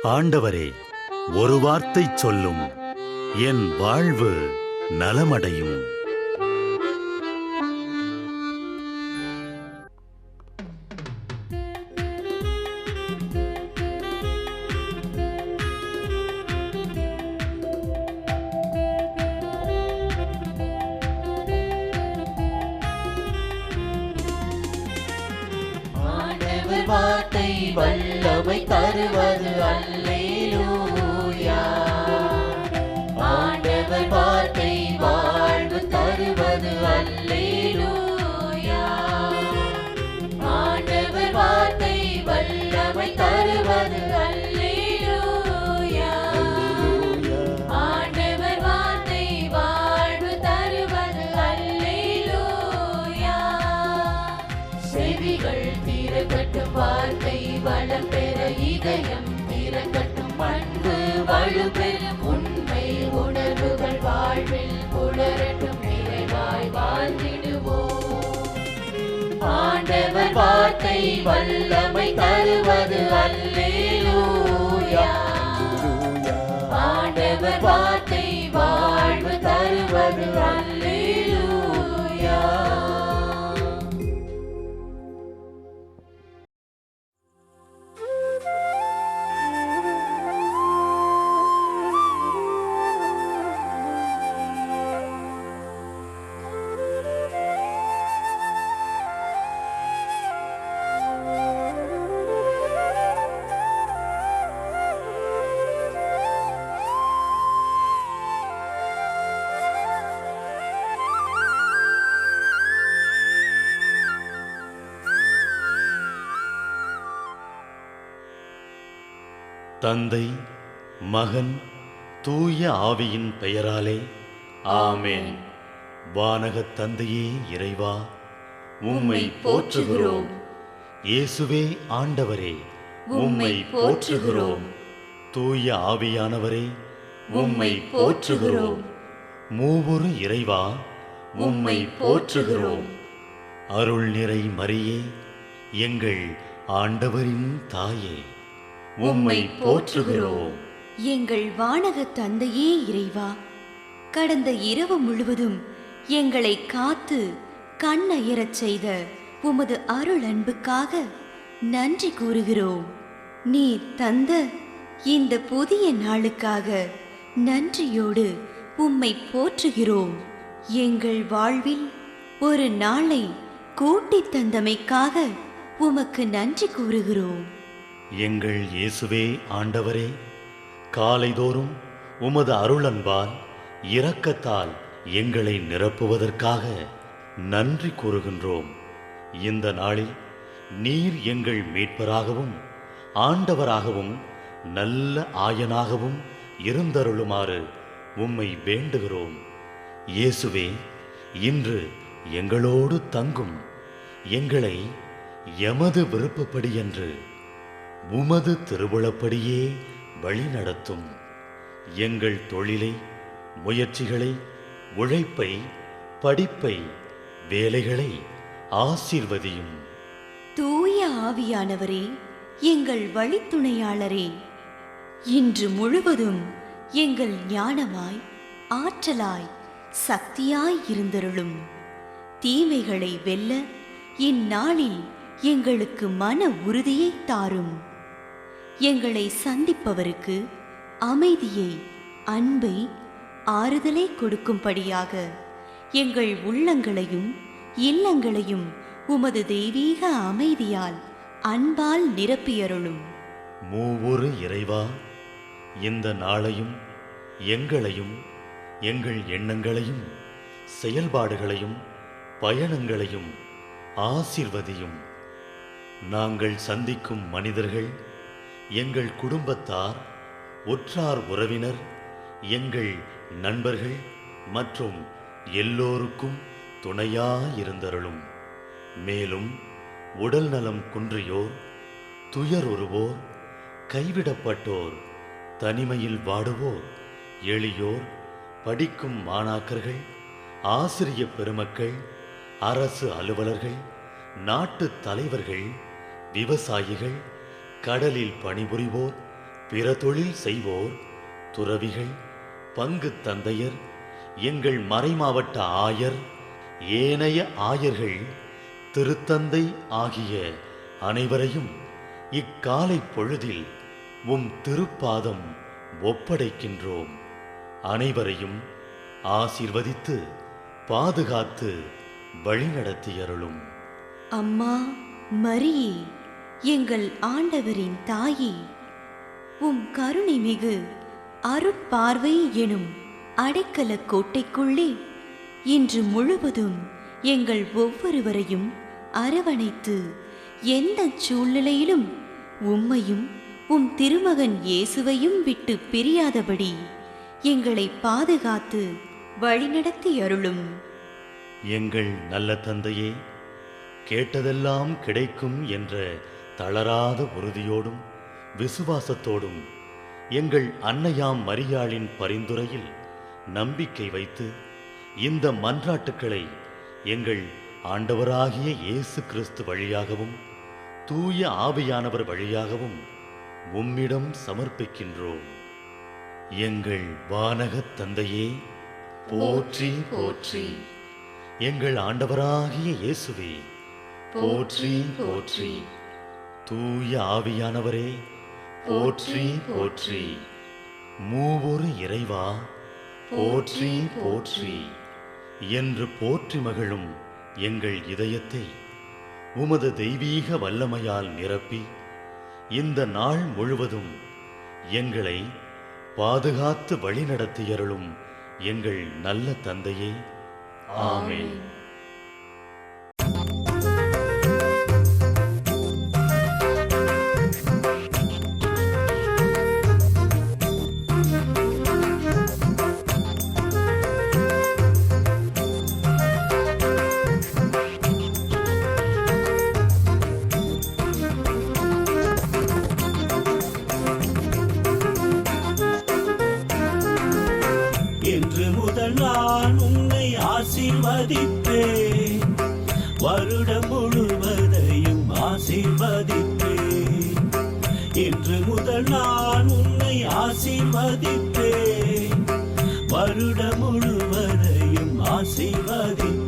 ஆண்டவரே, ஒரு வார்த்தை சொல்லும், என் வாழ்வு நலமடையும். வார்த்தை வல்லமை தருவது அல்லேலூயா. ஆண்டவர் வார்த்தை வாழ்வு தருவது அல்லேலூயா. ஆண்டவர் வார்த்தை வல்லமை தருவது அல்லேலூயா. ஆண்டவர் வார்த்தை வாழ்வு தருவது அல்லேலூயா. செவிகள் திறக்கட்டும், வார்த்தை வளம் பெற இதயம் திறக்கட்டும், அன்பு வலுப்பெறும், உண்மை உணர்வுகள் வாழ்வில் புலரட்டும், நிறைவாய் வாழ்ந்திடுவோம். ஆண்டவர் வார்த்தை வல்லமை தருவது அல்லேலூயா. ஆண்டவர் வார்த்தை வாழ்வு தருவது அல்லேலூயா. தந்தை, மகன், தூய ஆவியின் பெயராலே ஆமென். வானகத் தந்தையே இறைவா, உம்மை போற்றுகிறோம். இயேசுவே ஆண்டவரே, உம்மை போற்றுகிறோம். தூய ஆவியானவரே, உம்மை போற்றுகிறோம். மூவொரு இறைவா, உம்மை போற்றுகிறோம். அருள் நிறை மரியே, எங்கள் ஆண்டவரின் தாயே, உம்மை போற்றுகிறோம். எங்கள் வானக தந்தையே இறைவா, கடந்த இரவு முழுவதும் எங்களை காத்து கண்ணயரச் செய்த உமது அருள் அன்புக்காக நன்றி கூறுகிறோம். நீர் தந்த இந்த புதிய நாளுக்காக நன்றியோடு உம்மை போற்றுகிறோம். எங்கள் வாழ்வில் ஒரு நாளை கூட்டித் தந்தமைக்காக உமக்கு நன்றி கூறுகிறோம். எங்கள் இயேசுவே ஆண்டவரே, காலைதோறும் உமது அருளன்பால் இரக்கத்தால் எங்களை நிரப்புவதற்காக நன்றி கூறுகின்றோம். இந்த நாளில் நீர் எங்கள் மீட்பராகவும் ஆண்டவராகவும் நல்ல ஆயனாகவும் இருந்தருளுமாறு உம்மை வேண்டுகிறோம். இயேசுவே, இன்று எங்களோடு தங்கும், எங்களை எமது விருப்பப்படியன்று உமது திருவுளப்படியே வழிநடத்தும். எங்கள் தொழிலை, முயற்சிகளை, உழைப்பை, படிப்பை, வேலைகளை ஆசீர்வதியும். தூய ஆவியானவரே, எங்கள் வழித்துணையாளரே, இன்று முழுவதும் எங்கள் ஞானமாய், ஆற்றலாய், சக்தியாய் இருந்தருளும். தீமைகளை வெல்ல இந்நாளில் எங்களுக்கு மன உறுதியை தாரும். எங்களை சந்திப்பவருக்கு அமைதியை, அன்பை, ஆறுதலை கொடுக்கும்படியாக எங்கள் உள்ளங்களையும் இல்லங்களையும் உமது தெய்வீக அமைதியால், அன்பால் நிரப்பியருளும். மூவொரு இறைவா, இந்த நாளையும் எங்களையும் எங்கள் எண்ணங்களையும் செயல்பாடுகளையும் பயணங்களையும் ஆசீர்வதியும். நாங்கள் சந்திக்கும் மனிதர்கள், எங்கள் குடும்பத்தார், உற்றார் உறவினர், எங்கள் நண்பர்கள் மற்றும் எல்லோருக்கும் துணையாயிருந்தருளும். மேலும் உடல் நலம் குன்றியோர், துயருறுவோர், கைவிடப்பட்டோர், தனிமையில் வாடுவோர், எளியோர், படிக்கும் மாணாக்கர்கள், ஆசிரிய பெருமக்கள், அரசு அலுவலர்கள், நாட்டு தலைவர்கள், விவசாயிகள், கடலில் பணிபுரிவோர், பிற தொழில் செய்வோர், துறவிகள், பங்கு தந்தையர், எங்கள் மறைமாவட்ட ஆயர், ஏனைய ஆயர்கள், திருத்தந்தை ஆகிய அனைவரையும் இக்காலை பொழுதில் உம் திருப்பாதம் ஒப்படைக்கின்றோம். அனைவரையும் ஆசீர்வதித்து பாதுகாத்து வழிநடத்தியருளும். அம்மா மரியே, எங்கள் ஆண்டவரின் தாயே, உம் கருணை மிகு அருட்பார்வை எனும் அடைக்கல கோட்டைக்குள்ளே இன்று முழுவதும் எங்கள் ஒவ்வொருவரையும் அரவணைத்து எந்த சூழ்நிலையிலும் உம்மையும் உம் திருமகன் இயேசுவையும் விட்டு பிரியாதபடி எங்களை பாதுகாத்து வழிநடத்தி அருளும். எங்கள் நல்ல தந்தையே, கேட்டதெல்லாம் கிடைக்கும் என்ற தளராத உறுதியோடும் விசுவாசத்தோடும் எங்கள் அன்னையாம் மரியாளின் பரிந்துரையில் நம்பிக்கை வைத்து இந்த மன்றாட்டுக்களை எங்கள் ஆண்டவராகிய இயேசு கிறிஸ்து வழியாகவும் தூய ஆவியானவர் வழியாகவும் உம்மிடம் சமர்ப்பிக்கின்றோம். எங்கள் வானகத் தந்தையே, போற்றி போற்றி. எங்கள் ஆண்டவராகிய இயேசுவே, போற்றி போற்றி. தூய ஆவியானவரே, போற்றி போற்றி. மூவொரு இறைவா, போற்றி போற்றி என்று போற்றி மகிழும் எங்கள் இதயத்தை உமது தெய்வீக வல்லமையால் நிரப்பி இந்த நாள் முழுவதும் எங்களை பாதுகாத்து வழிநடத்தியருளும் எங்கள் நல்ல தந்தையே. ஆமென். இன்று முதல் நான் உன்னை ஆசீர்வதிப்பேன், வருடம் முழுவதையும் ஆசீர்வதிப்பேன். இன்று முதல் நான் உன்னை ஆசீர்வதிப்பேன், வருடம் முழுவதையும் ஆசீர்வதிப்பேன்.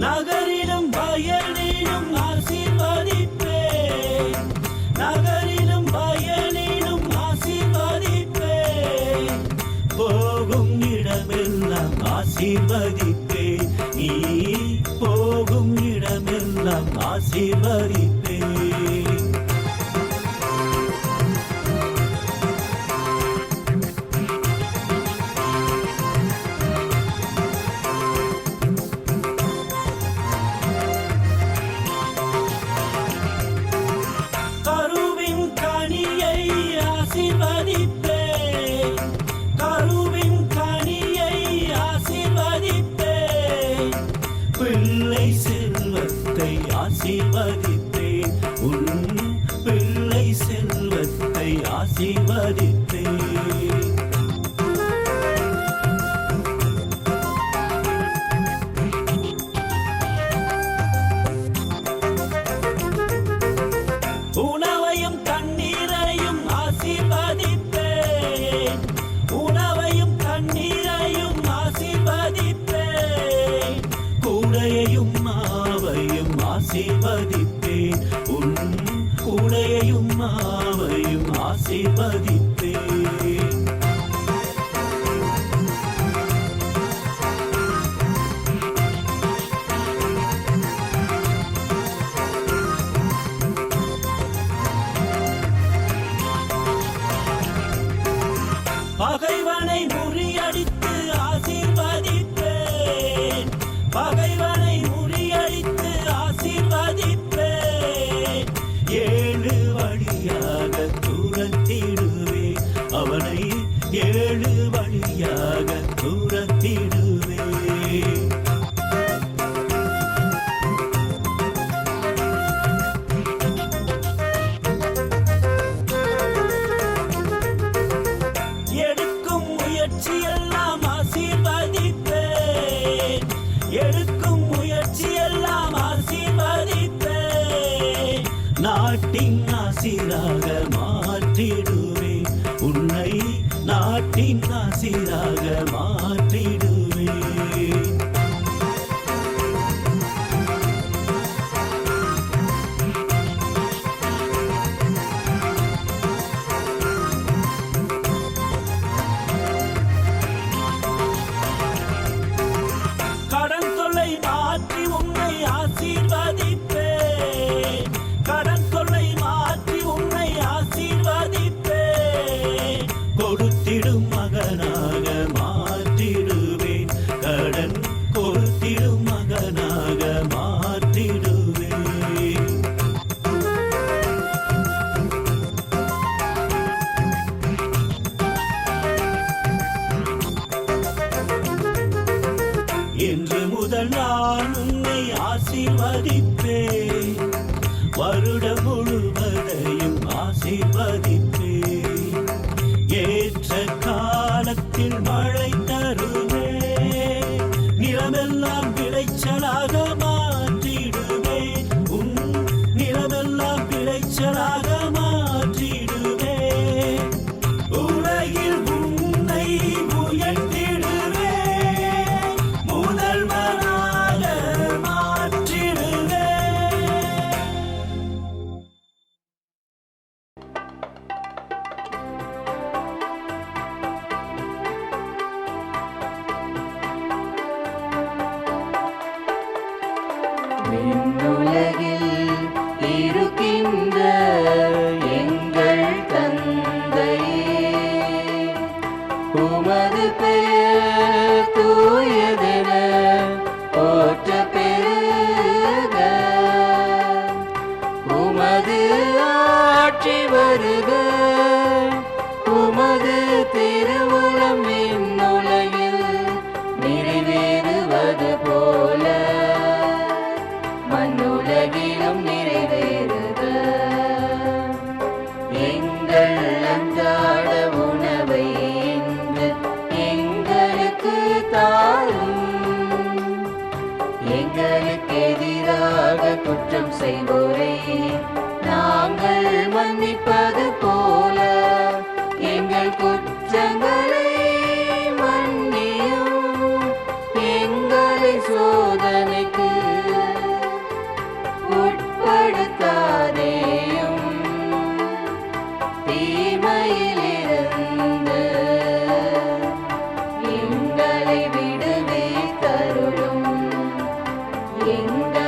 நகரிலும் வயலிலும் ஆசீர்வதிப்பேன், நகரிலும் வயலிலும் ஆசீர்வதிப்பேன். போகும் இடமெல்லாம் ஆசீர்வதிப்பேன், நீ போகும் இடமெல்லாம் ஆசீர்வதிப்பேன். கருவின் கனியை ஆசீர்வதிப்பேன், கருவின் கனியை ஆசீர்வதிப்பேன். பிள்ளை செல்வத்தை ஆசீர்வதிப்பேன், உன் பிள்ளை செல்வத்தை ஆசீர்வதிப்பேன். உணவையும் தண்ணீரையும் ஆசீர்வதிப்பேன், உணவையும் தண்ணீரையும் ஆசீர்வதிப்பேன். கூடையையும் மாவையும் ஆசீர்வதிப்பேன், உன் கூடையையும் மாவையும் ஆசீர்வதிப்பேன். பகைவனை முறியடித்து ஆசீர்வதிப்பேன், பகைவனை முறியடித்து ஆசீர்வதிப்பேன். 7 வழியாக துரத்திடுவேன், அவனை 7 வழியாக துரத்திடுவேன். எடுக்கும் முயற்சியெல்லாம் ஆசீர்வதிப்பேன், ஆசிராக மாற்றிடுவேன். கடன் தொல்லை மாற்றி உன்னை ஆசீர்வதிப்பேன். கடன் தொல்லை மாற்றி உன்னை ஆசீர்வதிப்பேன். கொடுத்திடும் மகனாக மாற்றிடுவேன். கடன் கொடுத்திடும் மகனாக மாற்றிடுவேன். இன்று முதல் நான் உன்னை ஆசீர்வதிப்பேன். வருடம் முழுவதையும் ஆசீர்வதிப்பேன். ஏற்ற காலத்தில் மழை தருவேன். நிலமெல்லாம் விளைச்சலாக மாற்றிடுவேன். உன் நிலமெல்லாம் விளைச்சலாக மாற்றிடுவேன். உலகில் உன்னை உயர்த்திடுவேன். முதல்வனாக மாற்றிடுவேன். விண்ணுலகில் இருக்கின்ற எங்கள் தந்தையே, உமது பெயர் தூயதென போற்ற பெருக. உமது ஆட்சி வருக. உமது திருவுளம் விண்ணுலகில் நிறைவேறுவது போல மண்ணுலகிலும் நிறைவேறுக. எங்கள் அன்றாட உணவை இன்று எங்களுக்கு தாரும். எங்களுக்கு எதிராக குற்றம் செய்வோரை நாங்கள் மன்னிப்பது போல எங்கள் குற்றங்களை மன்னியும். எங்களை சோதனைக்கு உட்படுத்தாதேயும், தீமையிலிருந்து எங்களை விடுவித்தருளும். எங்கள்